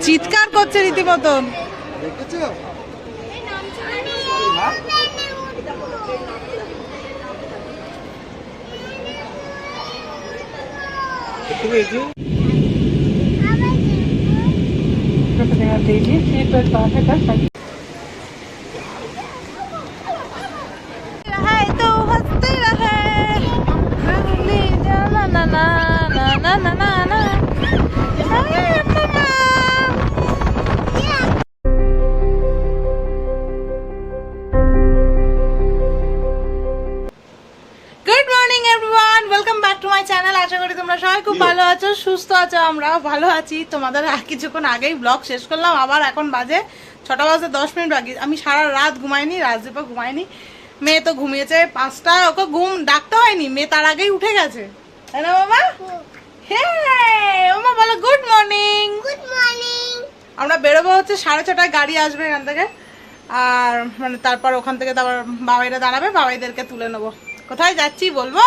চিৎকার করছে রীতিমতন। খুব ভালো আছো, সুস্থ আছো, আমরাও ভালো আছি। তোমাদের কিছুক্ষণ আগেই ব্লগ শেষ করলাম, আবার এখন বাজে 6টা বাজে 10 মিনিট বাকি। আমি সারা রাত ঘুমাইনি, রাজদীপও ঘুমায়নি, মেয়ে তো ঘুমিয়েছে 5টা, ওকে ঘুম ডাকতে হয়নি, মেয়ে তার আগেই উঠে গেছে, তাই না বাবা? হ্যাঁ ওমা বলো গুড মর্নিং। Good morning. আমরা বেরোবো হচ্ছে 6:30টায়, গাড়ি আসবে এখান থেকে, আর মানে তারপর ওখান থেকে তারপর বাবাইরা দাঁড়াবে, বাবাইদেরকে তুলে নেবো। কোথায় যাচ্ছি বলবো?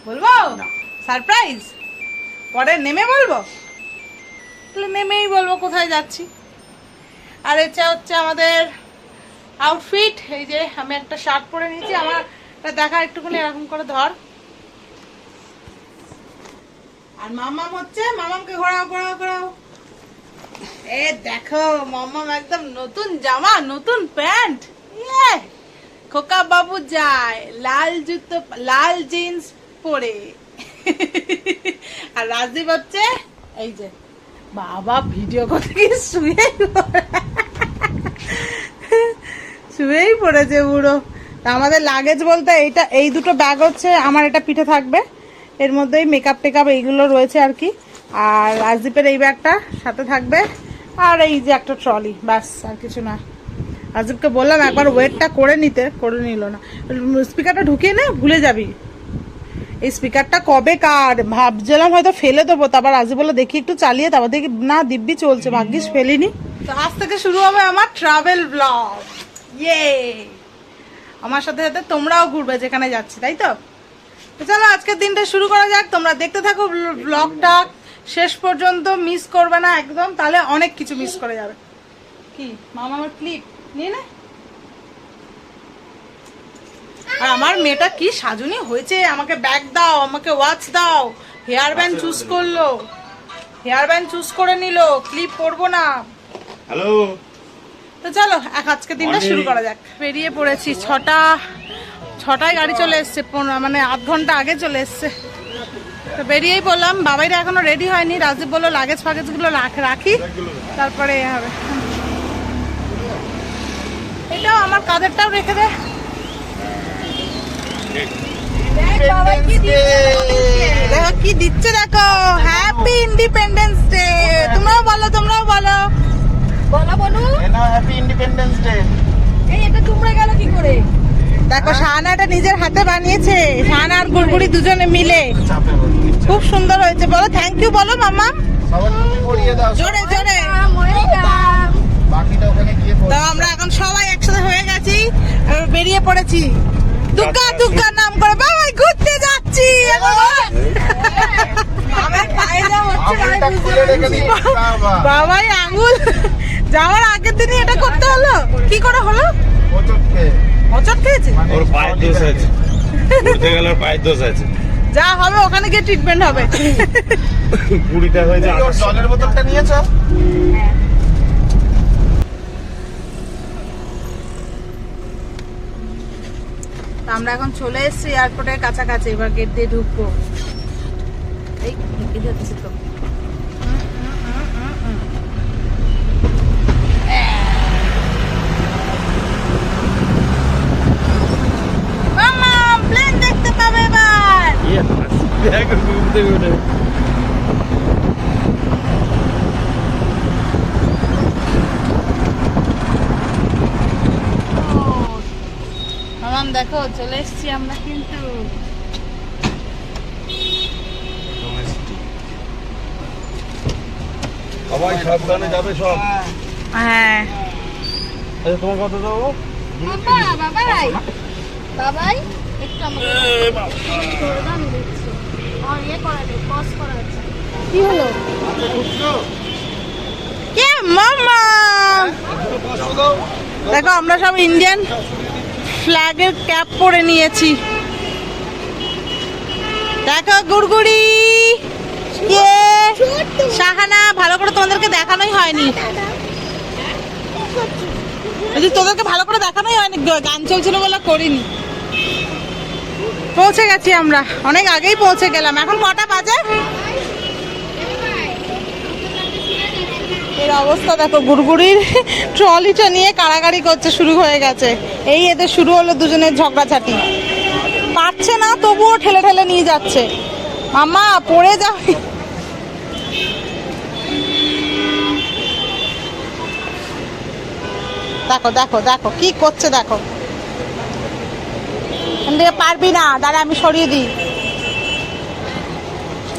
বলবো সারপ্রাইজ, পরে নেমে বলবো, তাহলে নেমেই বলবো কোথায় যাচ্ছি। আর এটা হচ্ছে আমাদের আউটফিট। এই যে আমি একটা শার্ট পরে নিয়েছি, আমার দেখা একটুখানি এরকম করে ধর। আর মামাম হচ্ছে, মামামকে ঘোরাও ঘোরাও ঘোরাও। এ দেখো মামাম একদম নতুন জামা, নতুন প্যান্ট, খোকা বাবু যায় লাল জুতো, লাল জিন্স পরে। আর রাজদীপ হচ্ছে এই যে বাবা ভিডিও করতে গিয়ে শুয়েই পড়েছে পুরো। আমাদের লাগেজ বলতে এইটা, এই দুটো ব্যাগ হচ্ছে আমার, এটা পিঠে থাকবে, এর মধ্যেই মেকআপ টেকআপ এইগুলো রয়েছে আর কি। আর রাজদীপের এই ব্যাগটা সাথে থাকবে, আর এই যে একটা ট্রলি, ব্যাস আর কিছু না। রাজদীপকে বললাম একবার ওয়েটটা করে নিতে, করে নিল না। স্পিকারটা ঢুকিয়ে নে, ভুলে যাবি। এই স্পিকারটা কবে কার ভাবছিলাম হয়তো ফেলে দেবো, তারপর রাজি বলে দেখি একটু চালিয়ে, তারপর দেখি না দিব্যি চলছে, ভাগ্যিস ফেলিনি। তো আজ থেকে শুরু হবে আমার ট্রাভেল ব্লগ। ইয়ে, আমার সাথে সাথে তোমরাও ঘুরবে যেখানে যাচ্ছি, তাই তো? চলো আজকের দিনটা শুরু করা যাক। তোমরা দেখতে থাকো ব্লগটা শেষ পর্যন্ত, মিস করবে না একদম, তাহলে অনেক কিছু মিস করে যাবে। কি মামা আমার ক্লিপ নিয়ে নে। আর আমার মেয়েটা কি সাজুনি হয়েছে, আমাকে ব্যাগ দাও, আমাকে ওয়াচ দাও, হেয়ার ব্যান্ড চুজ করলো, হেয়ার ব্যান্ড চুজ করে নিল, ক্লিপ পরবো না। হ্যালো, তো চলো আজকে দিনটা শুরু করা যাক। বেরিয়ে পড়েছি, 6টায় গাড়ি চলে এসছে, মানে আধ ঘন্টা আগে চলে এসছে। তো বেরিয়েই বললাম, বাবাইরা এখনো রেডি হয়নি। রাজীব বললো লাগেজ ফাগেজ গুলো রাখি, তারপরে হবে। এটাও আমার কাঁধেরটাও রেখে দে। দেখো কি দিচ্ছে, দেখো হ্যাপি ইন্ডিপেন্ডেন্স ডে। তোমরাও বলো, তোমরাও বলো, বলো বলো হ্যাপি ইন্ডিপেন্ডেন্স ডে। এই এটা তোমরা গেল কি করে? দেখো শাহানাটা নিজের হাতে বানিয়েছে, শাহানা আর গুড়গুড়ি দুজনে মিলে, খুব সুন্দর হয়েছে। বলো থ্যাংক ইউ, বলো মামা জোরে জোরে। তো আমরা এখন সবাই একসাথে হয়ে গেছি, বেরিয়ে পড়েছি দুর্গা দুর্গা নাম করে। বাবাই ঘুরতে যাচ্ছি, বাবাই আঙুল যাওয়ার আগের দিনই এটা করতে হলো। কি করে হলো? হোঁচট খেয়েছে, ওর পায়ের দোষ আছে, ঘুরতে গেলে ওর পায়ের দোষ আছে, যা হবে ওখানে গিয়ে ট্রিটমেন্ট হবে। কুড়িটা হয়েছে, জলের বোতলটা নিয়েছো? আমরা এখন চলে এসেছি এয়ারপোর্টের কাছাকাছি, এবার গেট দিয়ে ঢুকবো। এই ঢুকে যাচ্ছে তো। মামা প্লেন দেখতে পাবে এবার। দেখো চলে এসছি আমরা, কিন্তু সবাই সাবধানে যাবে সব। হ্যাঁ আচ্ছা তোমার কত দেবো? বাবাই বাবাই একটু আমাকে ধরে দাও, আমি দেখছি। আর ইয়ে করা দে, পজ করা আছে। কি হলো? দেখো আমরা সব ইন্ডিয়ান ফ্ল্যাগের ক্যাপ পরে নিয়েছি। দেখো গুড়গুড়ি কে শাহানা, ভালো করে তোমাদেরকে দেখানোই হয়নি, তোদেরকে ভালো করে দেখানোই হয়নি, গান চলছিল বলে করিনি। পৌঁছে গেছি আমরা, অনেক আগেই পৌঁছে গেলাম। এখন কটা বাজে? এর অবস্থা দেখো, গুড়গুড়ির ট্রলিটা নিয়ে কাড়াকাড়ি করছে, শুরু হয়ে গেছে। এই এদের শুরু হলো দুজনের ঝগড়াঝাটি, পারছে না তবুও ঠেলে ঠেলে নিয়ে যাচ্ছে। মামা পড়ে যাবে। দেখো দেখো দেখো কি করছে, দেখো পারবি না, দাঁড়া আমি সরিয়ে দিই।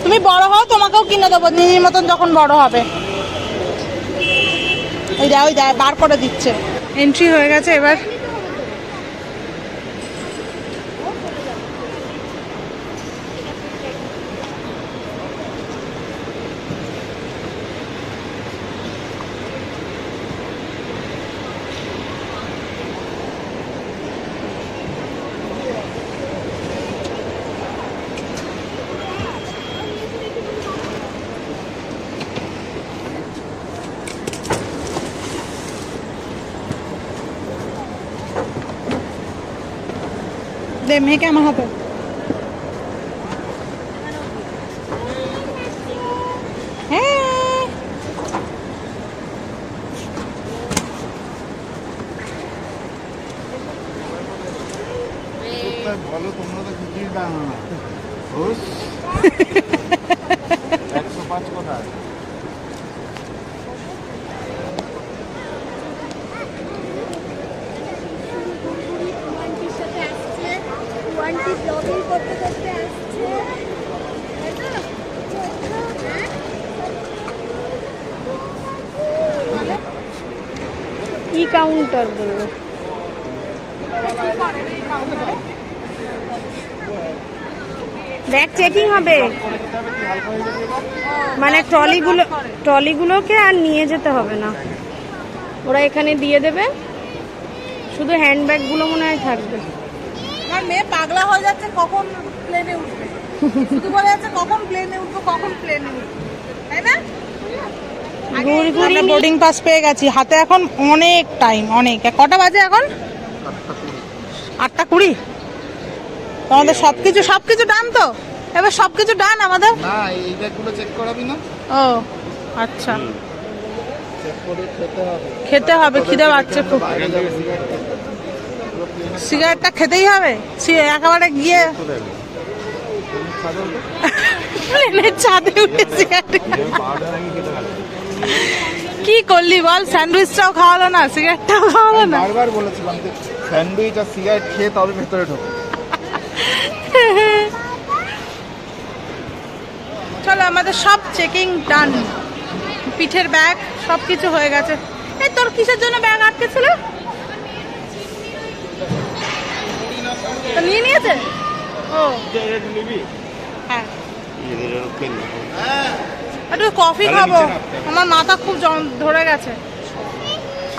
তুমি বড় হও, তোমাকেও কিনে দেবো নিনির মতন যখন বড় হবে। ওই দেয় বার করে দিচ্ছে। এন্ট্রি হয়ে গেছে এবার। দে মেয়েকে আমার হাতে। বলো তোমরা তো কিছুই জানো না। 105 কোথায়? ই কাউন্টার বললো, ব্যাগ চেকিং হবে, মানে ট্রলিগুলোকে আর নিয়ে যেতে হবে না, ওরা এখানে দিয়ে দেবে, শুধু হ্যান্ডব্যাগগুলো মনে হয় থাকবে। আমার মেয়ে পাগলা হয়ে যাচ্ছে কখন প্লেনে উঠবে, শুধু বলে যাচ্ছে কখন প্লেনে উঠবো, কখন প্লেনে উঠবো, তাই না? বোর্ডিং পাস পেয়ে গেছি হাতে, এখন অনেক টাইম, অনেক। কটা বাজে এখন? 8:20। তোমাদের সবকিছু ডান তো? এবার সবকিছু ডান আমাদের? না, এই ব্যাগগুলো চেক করাবি না? ও আচ্ছা, চেক করে খেতে হবে, খিদে পাচ্ছে খুব। সিগারেটটা খেতেই হবে একেবারে গিয়ে প্লেনের ছাদে উঠে সিগারেট। কি করলি বল, স্যান্ডউইচটাও খাওয়ালো না, সিগারেটটাও খাওয়ালো না। বারবার বলেছিলাম যে স্যান্ডউইচ আর সিগারেট খেয়ে তবে ভেতরে ঢোকো। চলো আমাদের সব চেকিং ডান, পিঠের ব্যাগ সব কিছু হয়ে গেছে। এই তোর কিসের জন্য ব্যাগ আটকে ছিল? নিয়ে নিয়েছে ও, হ্যাঁ একটু কফি খাবো, আমার মাথা খুব ধরে গেছে।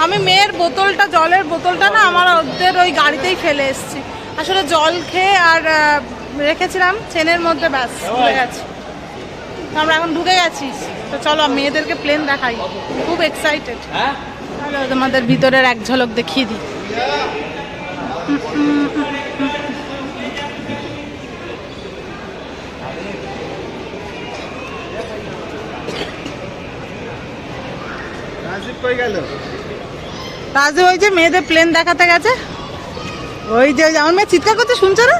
আমি মেয়ের বোতলটা, জলের বোতলটা না আমার ওদের ওই গাড়িতেই ফেলে এসেছি, আসলে জল খেয়ে আর রেখেছিলাম চেনের মধ্যে, ব্যাস ভুলে গেছি। আমরা এখন ঢুকে গেছি, তো চলো মেয়েদেরকে প্লেন দেখাই, খুব এক্সাইটেড। তাহলে তোমাদের ভিতরের এক ঝলক দেখিয়ে দিই। রাজু ওই যে মেয়েদের প্লেন দেখাতে গেছে, ওই যে আমার মেয়ে চিৎকার করছে, শুনছো না?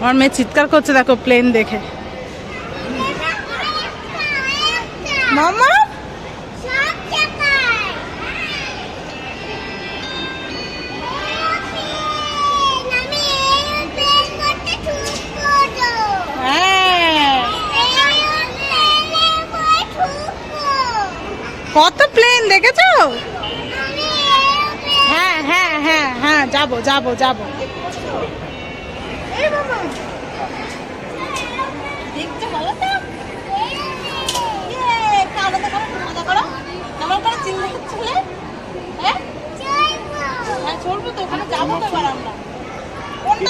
আমার মেয়ে চিৎকার করছে দেখো প্লেন দেখে। মামা কত প্লেন দেখেছো? হ্যাঁ হ্যাঁ হ্যাঁ হ্যাঁ, যাবো যাবো যাবো। দেখতে ভালো তো, মজা করো কেমন করে চিন্তা করছিলে।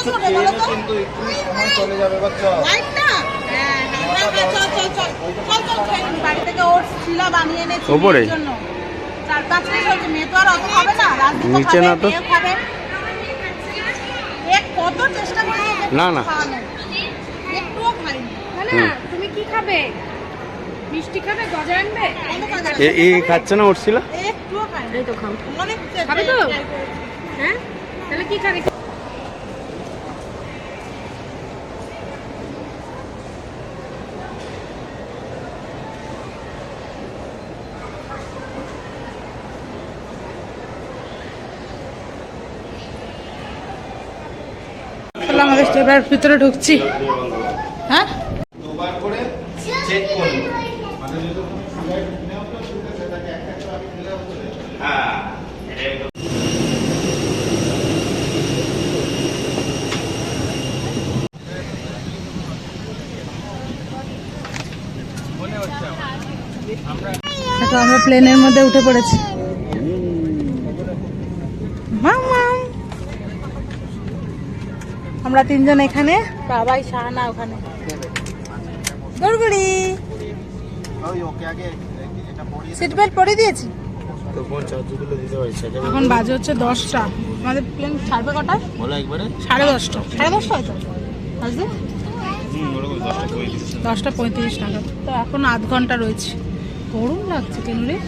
কি হবে বলো তো? কিন্তু একটু সময় চলে যাবে বাচ্চা। লাইট না? হ্যাঁ, চল, খেয়ে নিই। বাড়ি থেকে ওটস চিলা বানিয়ে এনেছি ওপরে? মেয়ের জন্য। 4-5 পিস হচ্ছে, মেয়ে তো আর অত খাবে না, রাজদীপও নিচে খাবে, না তো? মেয়েও খাবে। কত চেষ্টা করেছি ওকে না, না। খাওয়ানোর। একটুও খাইনি। না তুমি কি খাবে? মিষ্টি খাবে? গজা আনবে? এ খাচ্ছে না উঠছিল? একটুও খাইনি। এই তো খাও। অনেক খাবে তো? try করেছি। হ্যাঁ তাহলে কি খাবে? তাহলে আমাদের এবার ভিতরে ঢুকছি। হ্যাঁ, দুবার করে চেক করুন মানে যদি তুমি সিগারেট নেও তো সেটাকে একটা করে ফেলে হচ্ছে। দেখো আমরা প্লেনের মধ্যে উঠে পড়েছি। মামাম। আমরা 3 জন এখানে, বাবাই শাহানা ওখানে। গড়গড়ি ওই ওকে আগে এটা পড়িয়ে সিট বেল্ট পরিয়ে দিয়েছি। তো কোন চার্জগুলো দিতে পারি সেটা এখন বাজে হচ্ছে 10টা। আমাদের প্লেন ছাড়বে কটায়? বলো একবারে। 10:30। 10:30 হয়তো বাজে? 10:35 নাগাদ। তো এখন আধ ঘন্টা রয়েছে। গরম লাগছে কেন রে?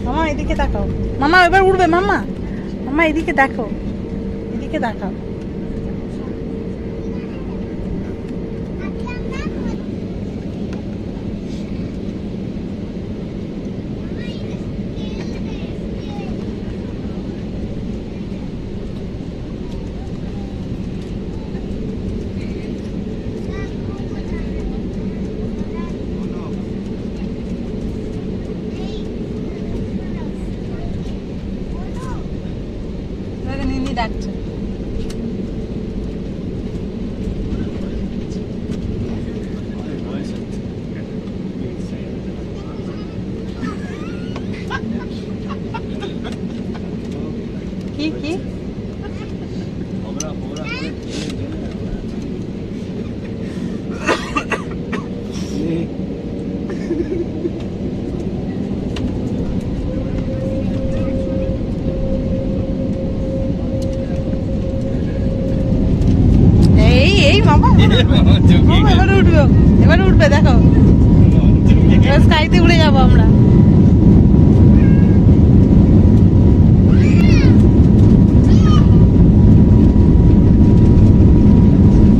মামা এদিকে তাকাও। মামা এবার উঠবে। মামা মামা এদিকে দেখো, এদিকে দেখাও। নিনি ডাকছে। কি কি মামা এবার উঠবে, এবার উঠবে দেখো। এবার স্কাইতে উড়ে যাবো আমরা।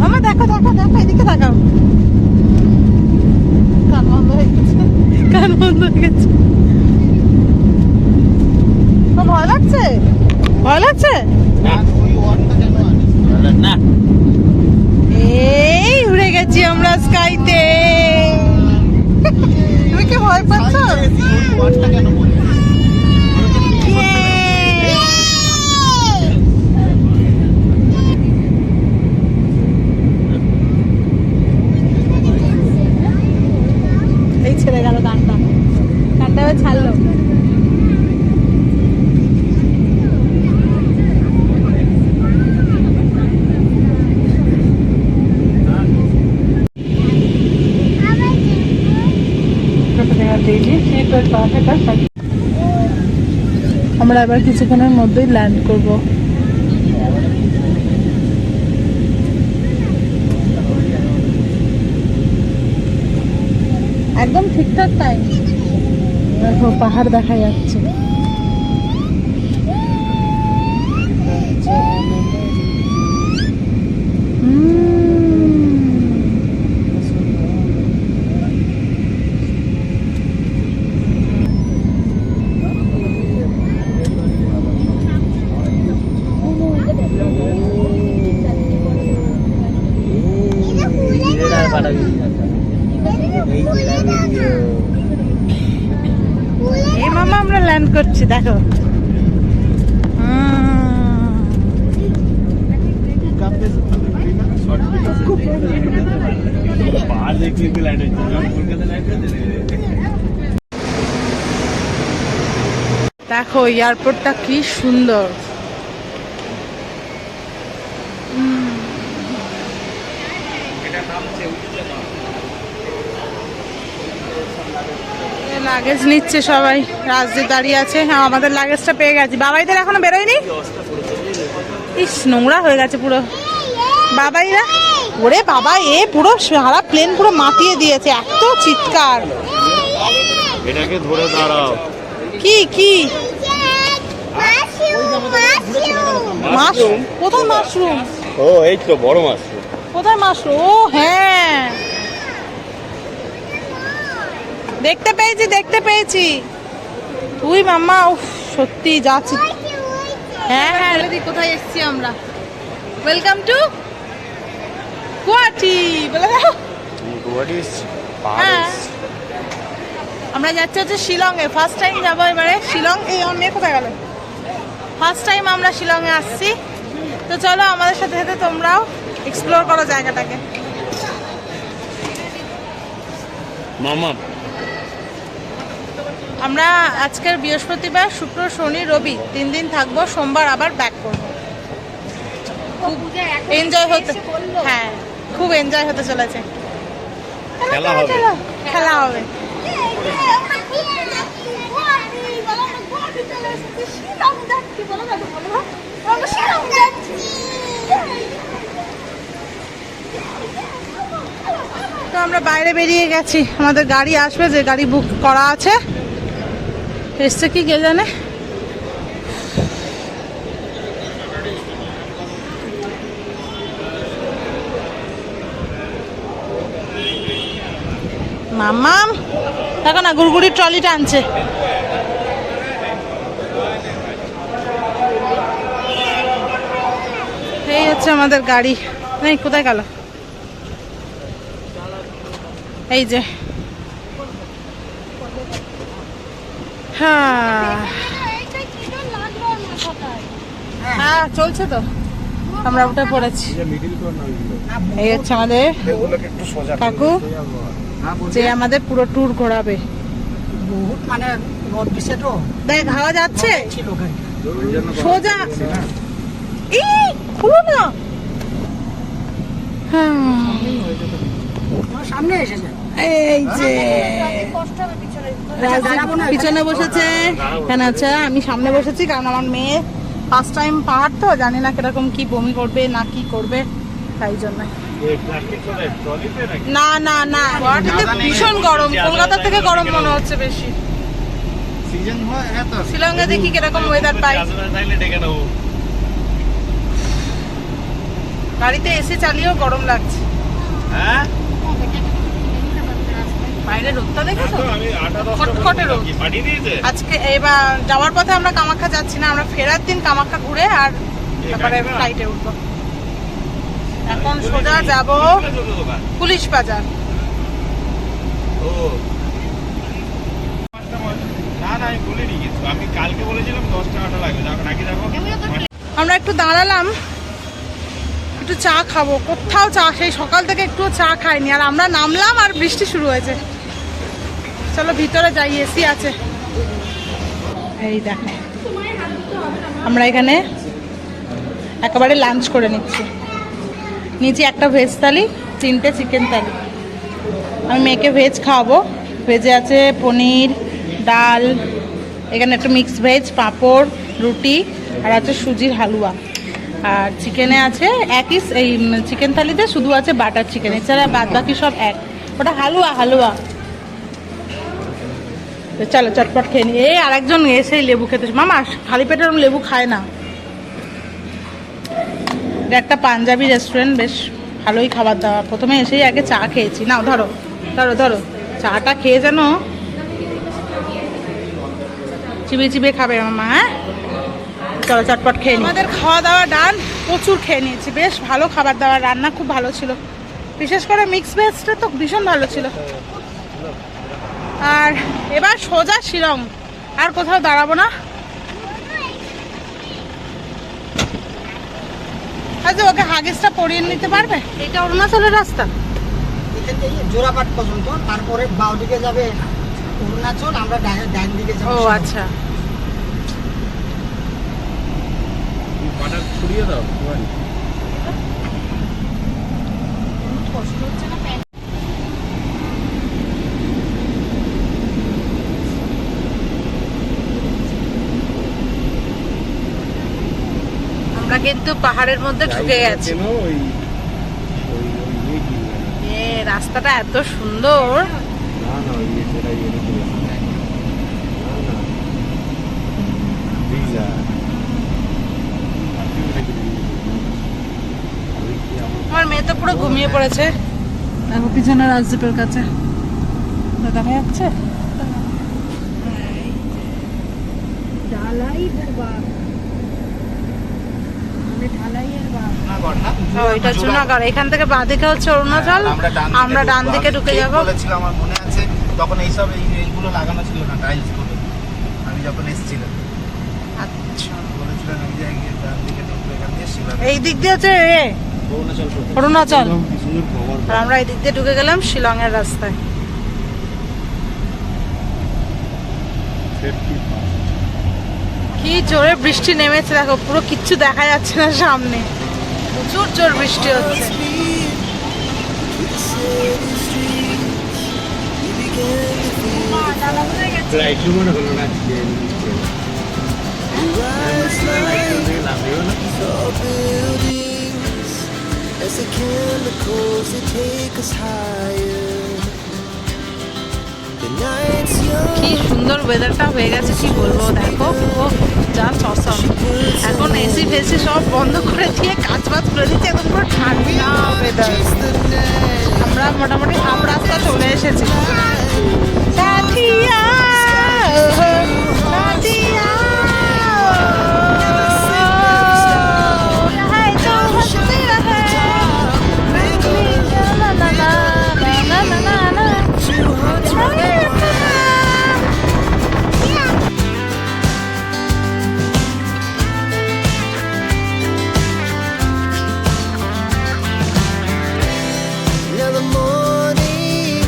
মামা দেখো দেখো দেখো এদিকে তাকাও। কান বন্ধ হয়ে গেছে, কান বন্ধ হয়ে গেছে। তো ভয় লাগছে, ভয় লাগছে। ওই ওয়ানটা কেন আনিস না? এই উড়ে গেছি আমরা স্কাইতে। তুমি কি ভয় পাচ্ছ? ওই ওয়ানটা কেন বলি? এই ছেড়ে গেল গানটা, গানটা এবার ছাড়লো। আমরা এবার কিছুক্ষণের মধ্যেই ল্যান্ড করব। একদম ঠিকঠাক টাইম। দেখো পাহাড় দেখা যাচ্ছে। এই মামা আমরা ল্যান্ড করছি দেখো। দেখো এয়ারপোর্টটা কি সুন্দর। লাগেজ নিচ্ছে সবাই, রাজদীপ দাঁড়িয়ে আছে। হ্যাঁ আমাদের লাগেজটা পেয়ে গেছি। বাবাইদের এখনো বেরোয়নি। ইস নোংরা হয়ে গেছে পুরো বাবাইরা। ওরে বাবা, এ পুরো সারা প্লেন পুরো মাতিয়ে দিয়েছে, এত চিৎকার। এটাকে ধরে দাঁড়াও। কি কি মাশরুম? কোথায় মাশরুম? ও এই তো বড় মাশরুম। কোথায় মাশরুম? ও হ্যাঁ দেখতে পেয়েছি দেখতে পেয়েছি। তুই মাম্মা, উফ সত্যি যাচ্ছি। হ্যাঁ হ্যাঁ দিদি, কোথায় এসেছি আমরা? ওয়েলকাম টু গুয়াহাটি বলে দাও। হ্যাঁ আমরা যাচ্ছি হচ্ছে শিলংয়ে। ফার্স্ট টাইম যাবো এবারে শিলং। এই আমার মেয়ে কোথায় গেল? ফার্স্ট টাইম আমরা শিলংয়ে আসছি। তো চলো আমাদের সাথে সাথে তোমরাও এক্সপ্লোর করো জায়গাটাকে। মামা আমরা আজকের বৃহস্পতিবার, শুক্র, শনি, রবি 3 দিন থাকবো। সোমবার আবার ব্যাক করবো। খুব এনজয় হতে, হ্যাঁ খুব এনজয় হতে চলেছে। খেলা হবে। খেলা হবে। তো আমরা বাইরে বেরিয়ে গেছি, আমাদের গাড়ি আসবে, যে গাড়ি বুক করা আছে। এসছে কি কে জানে। মাম্মাম দেখো না, গুড়গুড়ির ট্রলিটা আনছে। এই হচ্ছে আমাদের গাড়ি। নেই, কোথায় গেল? এই যে হ্যাঁ হ্যাঁ চলছে তো, আমরা উঠে পড়েছি। এই হচ্ছে আমাদের কাকু, যে আমাদের পুরো ট্যুর ঘোরাবে। বহুত মানে রোদ দিছে তো, দেখ হাওয়া যাচ্ছে ছিল সোজা। এই খুলো না। হ্যাঁ সামনে এসেছে। এই যে পিছনে বসেছে, কেন আচ্ছা আমি সামনে বসেছি কারণ আমার মেয়ে ফার্স্ট টাইম পাহাড় তো, জানি না কিরকম কি বমি করবে না কি করবে, তাই জন্য। না না না, গুয়াহাটিতে ভীষণ গরম, কলকাতা থেকে গরম মনে হচ্ছে বেশি। সিজন হয় এত শিলংয়ে দেখি কিরকম ওয়েদার পাই। গাড়িতে এসি চালিয়েও গরম লাগছে। হ্যাঁ বাইরে রোদটা দেখেছো, কটকটে রোদ আজকে। এবার যাওয়ার পথে আমরা কামাখ্যা যাচ্ছি না, আমরা ফেরার দিন কামাখ্যা ঘুরে আর তারপরে ফ্লাইটে উঠবো। এখন সোজা যাব পুলিশ বাজার। আমরা একটু দাঁড়ালাম, একটু চা খাবো। কোথাও চা, সেই সকাল থেকে একটু চা খাইনি। আর আমরা নামলাম আর বৃষ্টি শুরু হয়েছে। চলো ভিতরে যাই, এসি আছে। এই দেখো আমরা এখানে একেবারে লাঞ্চ করে নিচ্ছি। নিচে একটা ভেজ থালি, 3টে চিকেন থালি। আমি মেয়েকে ভেজ খাওয়াবো। ভেজে আছে পনির, ডাল, এখানে একটা মিক্স ভেজ, পাঁপড়, রুটি, আর আছে সুজির হালুয়া। আর চিকেনে আছে একই, এই চিকেন থালিতে শুধু আছে বাটার চিকেন, এছাড়া বাদ বাকি সব এক। ওটা হালুয়া হালুয়া। চলো চটপট খেয়ে নি। এই আরেকজন এসেই লেবু খেতে, মামা খালি পেটে লেবু খায় না। এটা একটা পাঞ্জাবি রেস্টুরেন্ট, বেশ ভালোই খাবার দাবার। প্রথমে এসেই আগে চা খেয়েছি। নাও ধরো ধরো ধরো, চাটা খেয়ে যেন চিবিয়ে চিবিয়ে খাবে মামা। হ্যাঁ চলো চটপট খেয়ে নি। আমাদের খাওয়া দাওয়া ডান, প্রচুর খেয়ে নিয়েছি। বেশ ভালো খাবার দাবার, রান্না খুব ভালো ছিল। বিশেষ করে মিক্স ভেজটা তো ভীষণ ভালো ছিল। আর এবার সোজা শিলং, আর কোথাও দাঁড়াবো না। আচ্ছা ওকে হাগিসটা পরিয়ে নিতে পারবে? এটা অরুণাচলের রাস্তা। এখান থেকে জোড়াপাট পর্যন্ত, তারপরে বাউ দিকে যাবে অরুণাচল, আমরা ডান দিকে যাবো। ও আচ্ছা। পাটা ছড়িয়ে দাও আমরা কিন্তু পাহাড়ের মধ্যে ঢুকে গেছি। এ রাস্তাটা এত সুন্দর। আমার মেয়ে তো পুরো ঘুমিয়ে পড়েছে। দেখো পিছনে রাজদ্বীপের কাছে দেখা যাচ্ছে। এটা জুনাগড়। এখান থেকে বাঁদিকে হচ্ছে অরুণাচল, আমরা ডান দিকে ঢুকে যাবো। বলেছিল আমার মনে আছে, তখন এইসব এইগুলো লাগানো ছিল না, টাইলস গুলো আমি যখন এসেছিলাম। আচ্ছা বলেছিলেন আমি যে ডান দিকে ঢুকবো, এখান দিয়ে শিলাং। এই দিক দিয়ে হচ্ছে অরুণাচল, আর আমরা এই দিক দিয়ে ঢুকে গেলাম শিলং এর রাস্তায়। কি জোরে বৃষ্টি নেমেছে দেখো, পুরো কিচ্ছু দেখা যাচ্ছে না সামনে, প্রচুর জোর বৃষ্টি হচ্ছে। As the chemicals they take us higher. The night's young. কি সুন্দর ওয়েদারটা হয়ে গেছে, কি বলবো। দেখো ও যা চসম, এখন এসি ফেসি সব বন্ধ করে দিয়ে কাজ বাজ করে দিচ্ছে, এখন পুরো ঠান্ডা ওয়েদার। আমরা মোটামুটি হাফ রাস্তা চলে এসেছি। Santhia, Santhia, Now the morning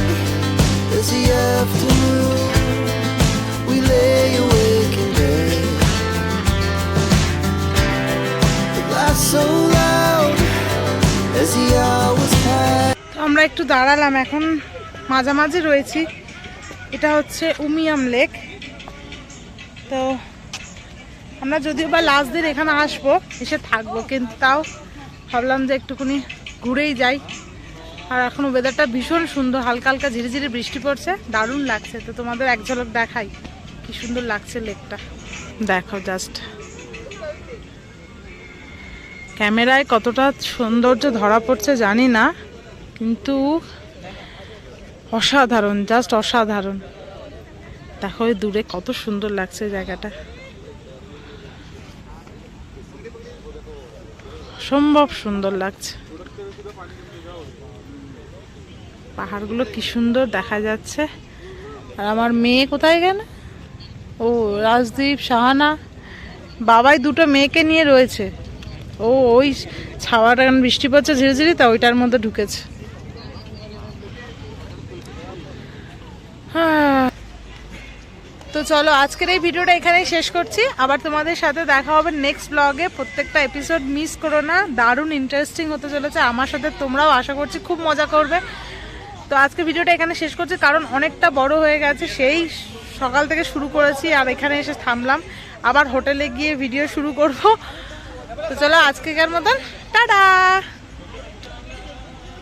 is the afternoon. We lay awake in bed. The laughs so loud as the hours pass. আমরা একটু দাঁড়ালাম, এখন মাঝামাঝি রয়েছি। এটা হচ্ছে উমিয়াম লেক। তো আমরা যদিও বা লাস্ট দিন এখানে আসবো, এসে থাকবো, কিন্তু তাও ভাবলাম যে একটুখানি ঘুরেই যাই। আর এখন ওয়েদারটা ভীষণ সুন্দর, হালকা হালকা ঝিরিঝিরি বৃষ্টি পড়ছে, দারুণ লাগছে। তো তোমাদের এক ঝলক দেখাই কি সুন্দর লাগছে লেকটা, দেখো জাস্ট। ক্যামেরায় কতটা সৌন্দর্য ধরা পড়ছে জানি না, কিন্তু অসাধারণ, জাস্ট অসাধারণ। দেখো ওই দূরে কত সুন্দর লাগছে জায়গাটা, অসম্ভব সুন্দর লাগছে। পাহাড়গুলো কি সুন্দর দেখা যাচ্ছে। আর আমার মেয়ে কোথায় গেল? ও রাজদীপ, শাহানা, বাবাই দুটো মেয়েকে নিয়ে রয়েছে। ও ওই ছাওয়াটা বৃষ্টি পড়ছে ঝিরিঝিরি, তা ওইটার মধ্যে ঢুকেছে। তো চলো আজকের এই ভিডিওটা এখানেই শেষ করছি। আবার তোমাদের সাথে দেখা হবে নেক্সট ব্লগে। প্রত্যেকটা এপিসোড মিস করো না, দারুণ ইন্টারেস্টিং হতে চলেছে। আমার সাথে তোমরাও আশা করছি খুব মজা করবে। তো আজকে ভিডিওটা এখানে শেষ করছি, কারণ অনেকটা বড় হয়ে গেছে। সেই সকাল থেকে শুরু করেছি, আর এখানে এসে থামলাম, আবার হোটেলে গিয়ে ভিডিও শুরু করব। তো চলো আজকেকার মতন টাটা।